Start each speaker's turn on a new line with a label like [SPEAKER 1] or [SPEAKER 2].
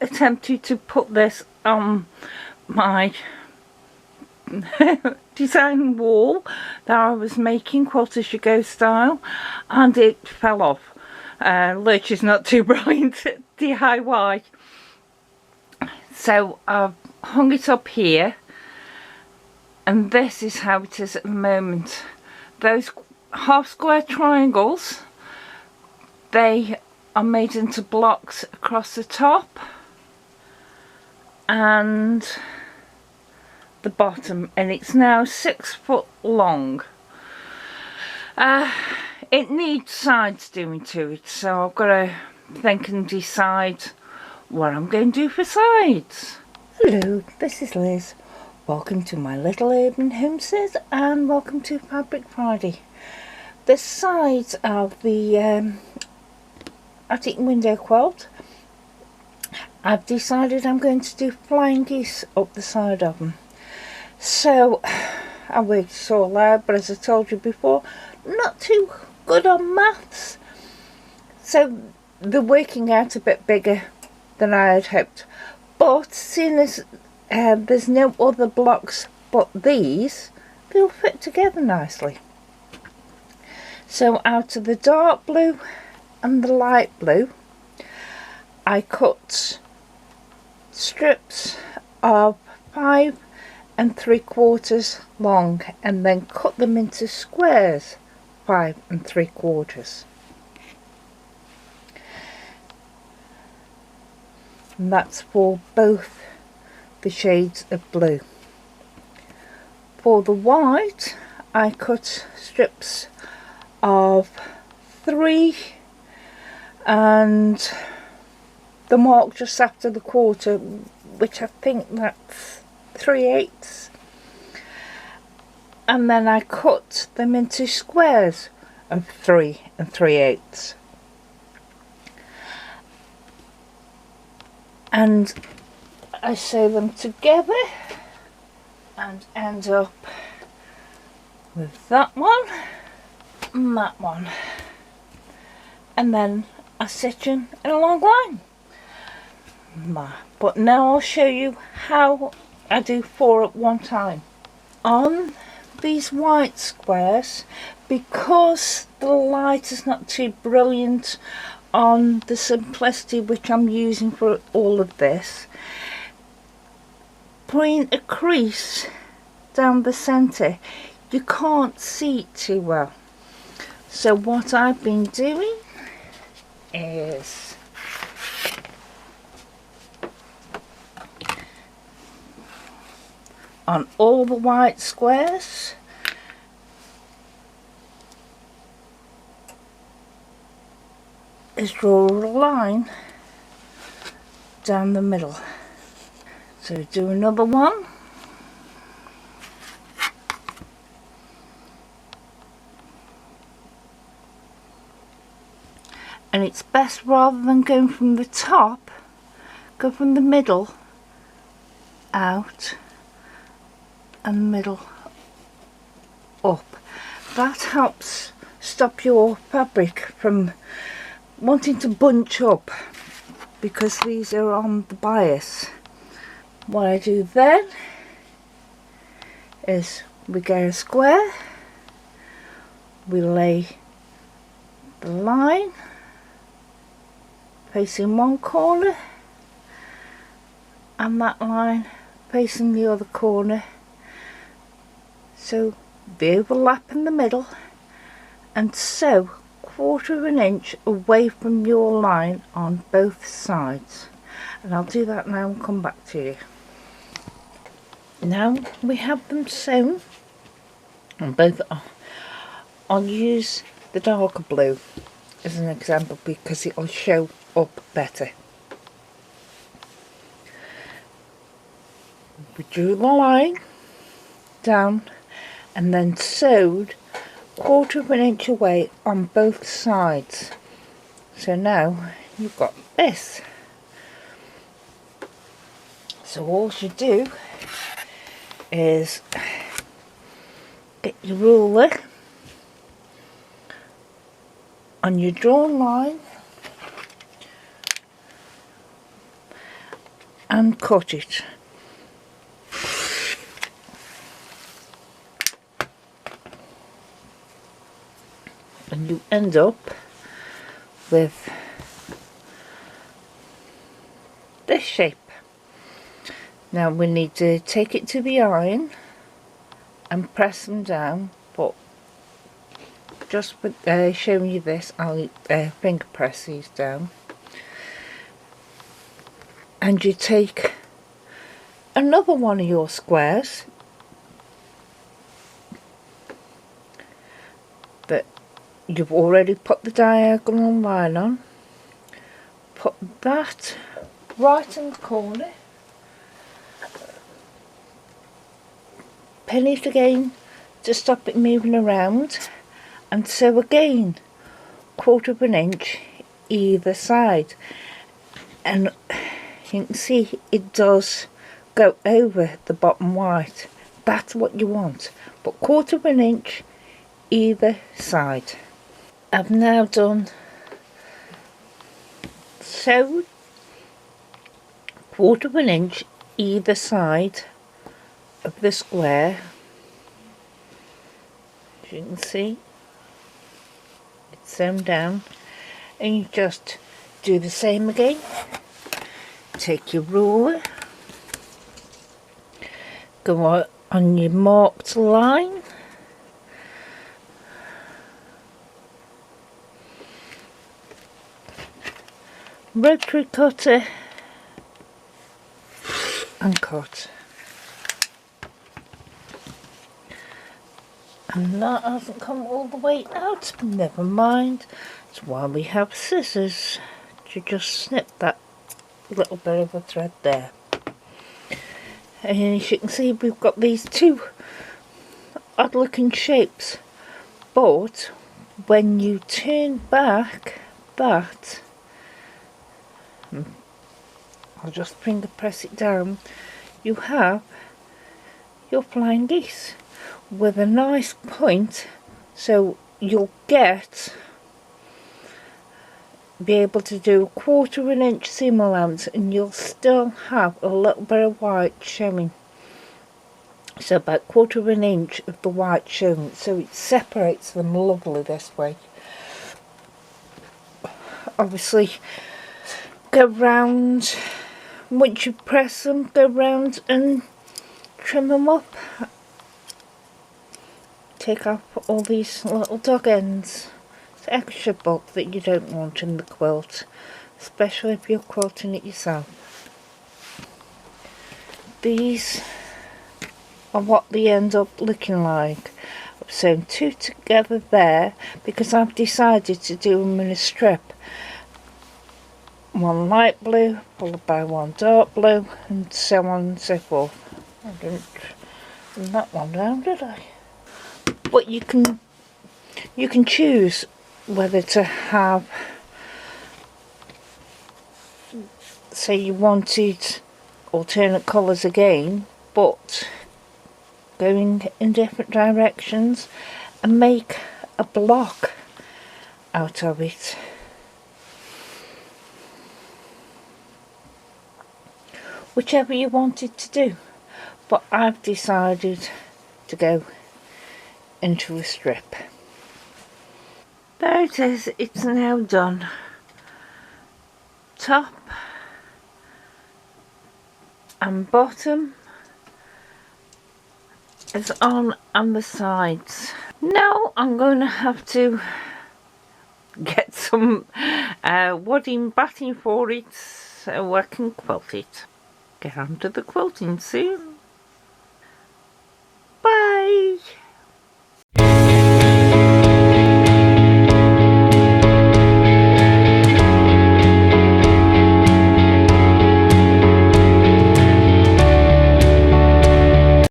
[SPEAKER 1] attempted to put this on my design wall that I was making, quilt as you go style, and it fell off. Lurch is not too brilliant at DIY, so I've hung it up here, and this is how it is at the moment. Those half square triangles, they are made into blocks across the top and the bottom, and it's now 6 foot long. It needs sides doing to it, so I've got to think and decide what I'm going to do for sides. Hello, this is Liz. Welcome to my little urban homestead and welcome to Fabric Friday. The sides of the attic window quilt, I've decided I'm going to do flying geese up the side of them. So I worked it all out, but as I told you before, not too good on maths, so they're working out a bit bigger than I had hoped. But seeing as there's no other blocks but these, they'll fit together nicely. So out of the dark blue and the light blue, I cut strips of 5 3/4 long and then cut them into squares 5 3/4. And that's for both the shades of blue. For the white, I cut strips of 3 and the mark just after the quarter, which I think that's 3/8, and then I cut them into squares of 3 3/8, and I sew them together and end up with that one and that one, and then I stitch in a long line. But now I'll show you how I do 4 at one time. On these white squares, because the light is not too brilliant on the simplicity which I'm using for all of this, putting a crease down the centre, you can't see it too well. So what I've been doing is on all the white squares, is draw a line down the middle. So do another one, and it's best, rather than going from the top, go from the middle out and middle up. That helps stop your fabric from wanting to bunch up, because these are on the bias. What I do then is we get a square, we lay the line facing one corner and that line facing the other corner, so they overlap in the middle, and sew 1/4 inch away from your line on both sides. And I'll do that now and come back to you. Now we have them sewn on both. I'll use the darker blue as an example because it'll show up better. We drew the line down and then sewed 1/4 inch away on both sides. So now you've got this. So all you do is get your ruler on your drawn line and cut it. And you end up with this shape. Now we need to take it to the iron and press them down, but just with showing you this, I'll finger press these down. And you take another one of your squares that you've already put the diagonal line on, put that right in the corner, pin it again to stop it moving around, and so again 1/4 inch either side, and you can see it does go over the bottom white. That's what you want, but 1/4 inch either side. I've now done so 1/4 inch either side of the square. As you can see, it's sewn down, and you just do the same again. Take your ruler, go on your marked line, rotary cutter, and cut. And that hasn't come all the way out, never mind. It's why we have scissors to just snip that little bit of a thread there. And as you can see, we've got these two odd looking shapes, but when you turn back that, I'll just finger press it down, you have your flying geese with a nice point, so you'll be able to do 1/4 inch seam allowance, and you'll still have a little bit of white showing. So about 1/4 inch of the white showing, so it separates them lovely this way. Obviously, go round, once you press them, go round and trim them up. Take off all these little dog ends. It's extra bulk that you don't want in the quilt, especially if you're quilting it yourself. These are what they end up looking like. I've sewn two together there because I've decided to do them in a strip. One light blue followed by one dark blue, and so on and so forth. I didn't bring that one down, did I? But you can choose whether to have, say you wanted alternate colours again, but going in different directions, and make a block out of it. Whichever you wanted to do, but I've decided to go into a strip. There it is, it's now done. Top and bottom is on the sides. Now I'm going to have to get some wadding batting for it so I can quilt it. Get on to the quilting soon. Bye!